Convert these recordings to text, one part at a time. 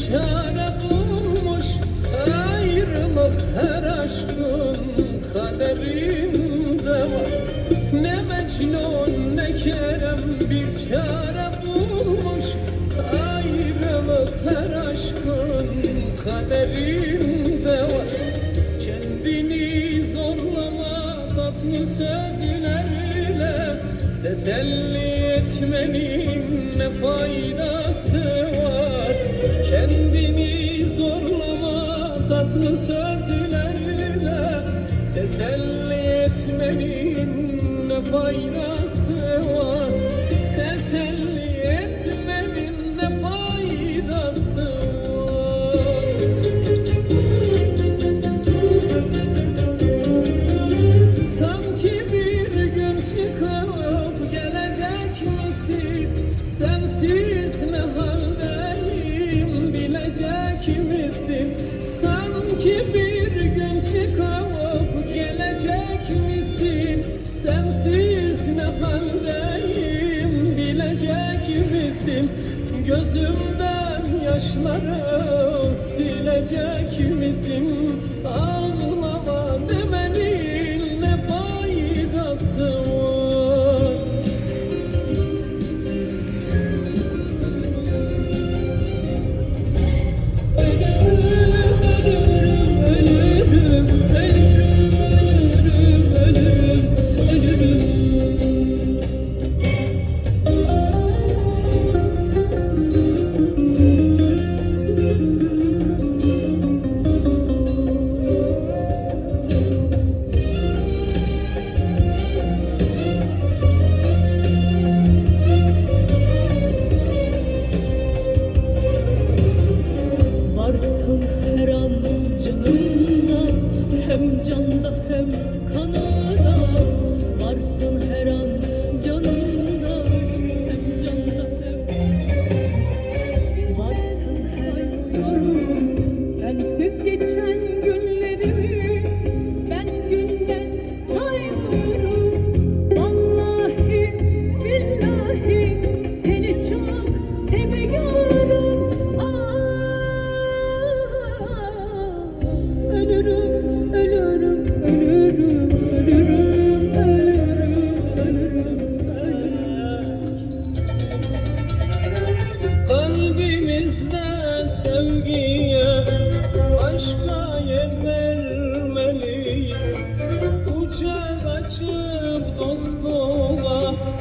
çare bulmuş, ayrılık her aşkın kaderinde var. Ne Mecnun ne Kerem bir çare bulmuş, ayrılık her aşkın kaderinde var. Kendini zorlama tatlı sözlerle, teselli etmenin ne faydası var? Kendini zorlama tatlı sözlerle, teselli etmenin ne faydası var? Teselli etmenin ne faydası var? Sanki bir gün çıkıp gelecek misin? Sensiz ne haldeyim bilecek misin? Sanki bir gün çıkıp gelecek misin? Sensiz ne haldeyim bilecek misin? Gözümden yaşları silecek misin? Ağlama demenin ne faydası var?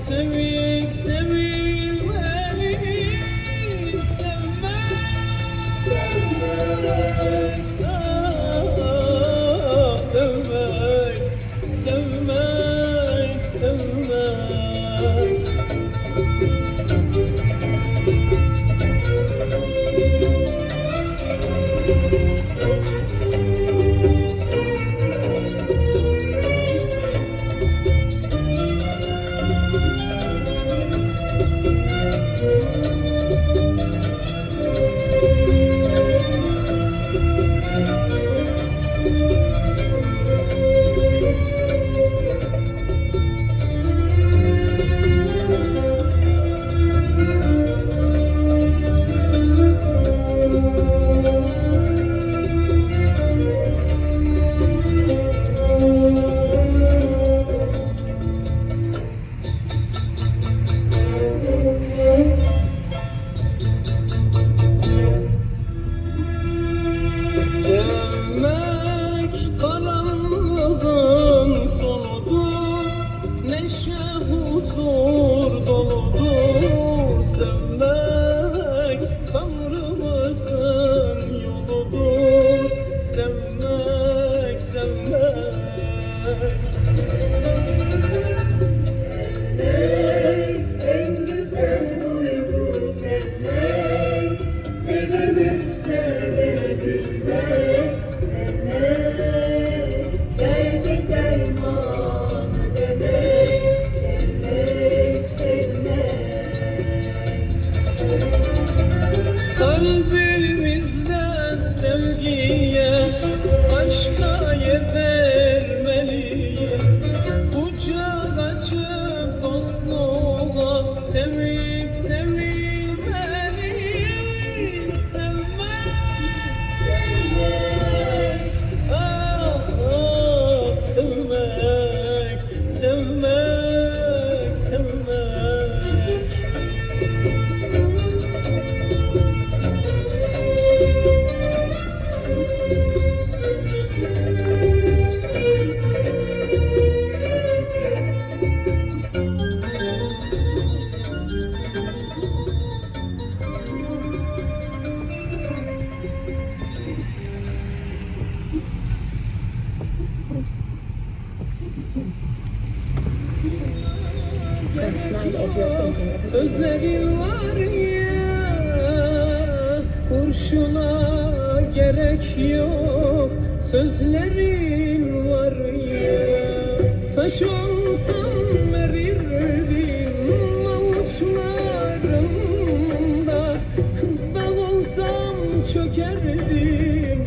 Sevip sevilmeli, sevmek, sevmek, ah, sevmek, sevmek, sevmek. Sevmek karanlığın sonudur, neşe huzur doludur. Sevmek Tanrımızın yoludur, sevmek, sevmek. Sevmek en güzel duygu, sevmek, sevilip sevebilmek, sevmek, gerçek dermanı demek, sevmek, sevmek. Kalbimizde sevgiye, aşka yer vermeliyiz. Kucak açıp dostluğa, sevip sevilmeliyiz. Sevmek, Sevmek, ah, ah, sevmek, sevmek, sevmek. Sözlerin var ya, kurşuna gerek yok. Sözlerin var ya, taş olsam erirdim avuçlarımda. Dal olsam çökerdim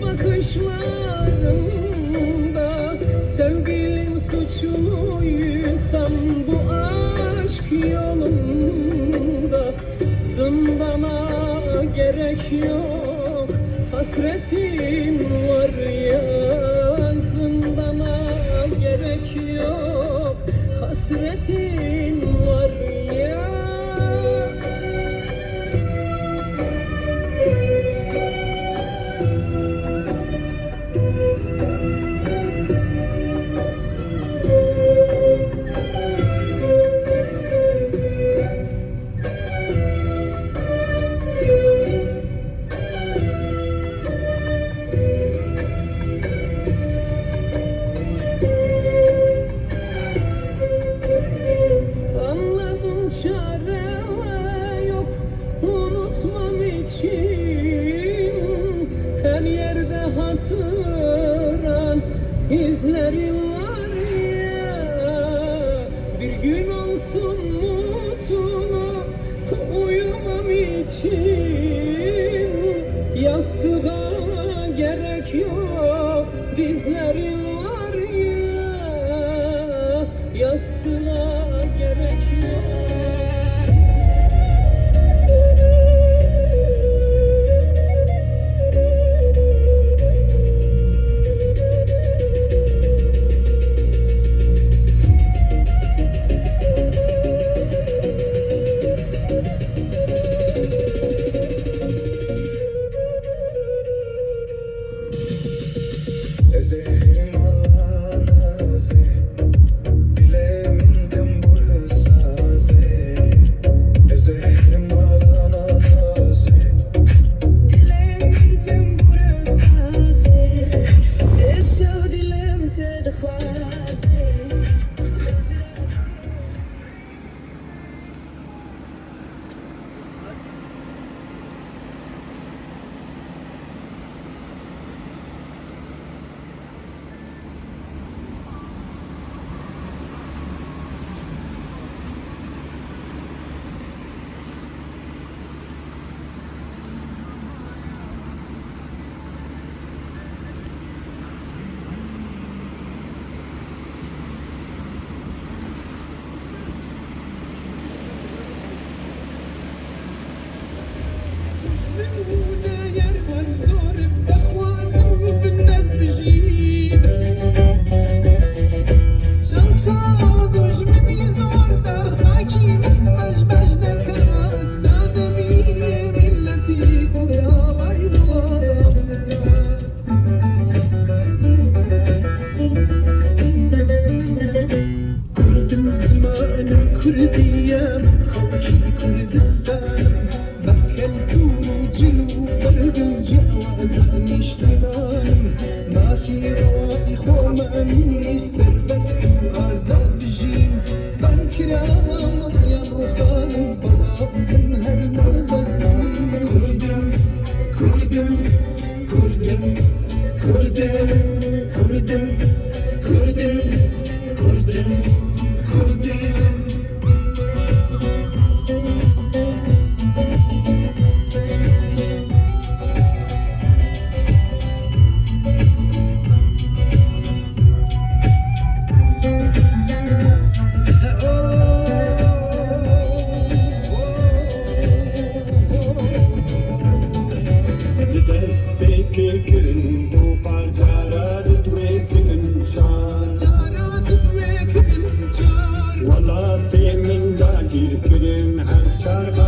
bakışlarımda. Sevgilim suçluysam bu aşk yolunda, zindana gerek yok. Hasretin var ya, zindana gerek yok. Hasretin var ya. Anladım çare yok unutmam için. Her yerde hatıran izlerim var ya. Bir gün olsun mutlu uyumam için. Yastığa gerek yok, dizlerim var ya. Yastığa gerek yok. من هنا يرمن زور بخوازم بالناس بجيب شمسة دوش من يزور دار خاكي من بج دكات دادمي ملتي الله يبغى كردم زمانم كردية خلقي كردستان بكلت وجنوب الجواز عن اشتغال ما في روائح وما منيش سربس آزاد بجيم بنكرام يا رخان طلاب من هالمغزين كردم كردم كردم كردم كردم كردم كردم Wallah, te min da girkirin her çarga